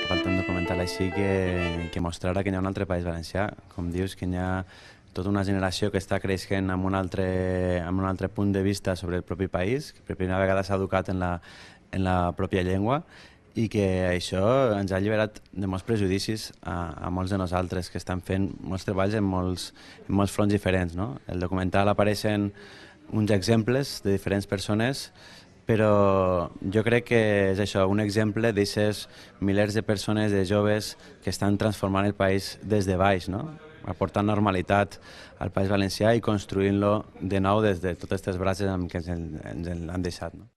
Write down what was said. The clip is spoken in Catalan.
Falta un documental així que mostrarà que hi ha un altre país valencià, com dius, que hi ha tota una generació que està creixent amb un altre punt de vista sobre el propi país, que per primera vegada s'ha educat en la pròpia llengua i que això ens ha alliberat de molts prejudicis a molts de nosaltres que estan fent molts treballs en molts fronts diferents. No? El documental apareixen uns exemples de diferents persones, però jo crec que és això, un exemple d'aixes milers de persones, de joves que estan transformant el país des de baix, no? Aportant normalitat al País Valencià i construint-lo de nou des de totes aquestes brases que ens han deixat. No?